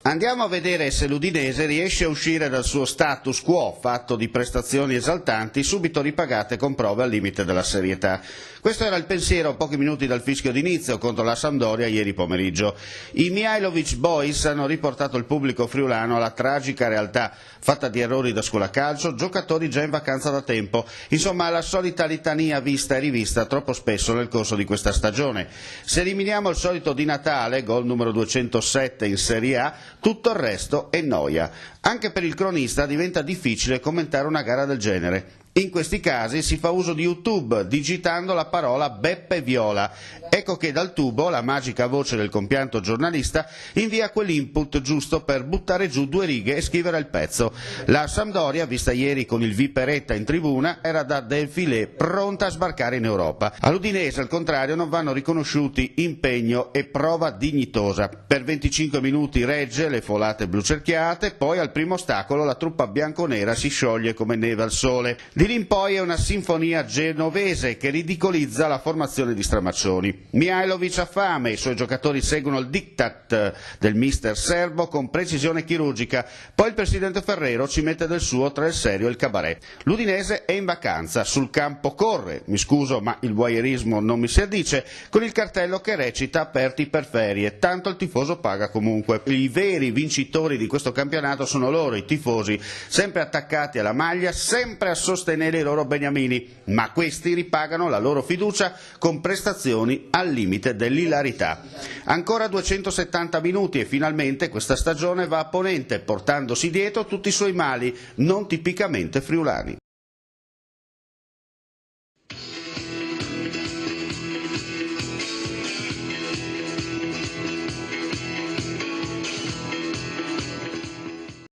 Andiamo a vedere se l'Udinese riesce a uscire dal suo status quo, fatto di prestazioni esaltanti, subito ripagate con prove al limite della serietà. Questo era il pensiero a pochi minuti dal fischio d'inizio contro la Sampdoria ieri pomeriggio. I Mihajlovic Boys hanno riportato il pubblico friulano alla tragica realtà, fatta di errori da scuola calcio, giocatori già in vacanza da tempo, insomma alla solita litania vista e rivista troppo spesso nel corso di questa stagione. Se eliminiamo il solito Di Natale, gol numero 207 in Serie A, tutto il resto è noia. Anche per il cronista diventa difficile commentare una gara del genere. In questi casi si fa uso di YouTube, digitando la parola Beppe Viola. Ecco che dal tubo la magica voce del compianto giornalista invia quell'input giusto per buttare giù due righe e scrivere il pezzo. La Sampdoria, vista ieri con il Viperetta in tribuna, era da défilé, pronta a sbarcare in Europa. All'Udinese, al contrario, non vanno riconosciuti impegno e prova dignitosa. Per 25 minuti regge le folate blucerchiate, poi al primo ostacolo la truppa bianconera si scioglie come neve al sole. Di lì in poi è una sinfonia genovese che ridicolizza la formazione di Stramaccioni. Mihajlovic ha fame, i suoi giocatori seguono il diktat del mister serbo con precisione chirurgica, poi il presidente Ferrero ci mette del suo tra il serio e il cabaret. L'Udinese è in vacanza, sul campo corre, mi scuso ma il voyeurismo non mi si addice, con il cartello che recita aperti per ferie, tanto il tifoso paga comunque. I veri vincitori di questo campionato sono loro, i tifosi, sempre attaccati alla maglia, sempre a sostenere i loro beniamini, ma questi ripagano la loro fiducia con prestazioni al limite dell'ilarità. Ancora 270 minuti e finalmente questa stagione va a ponente, portandosi dietro tutti i suoi mali non tipicamente friulani.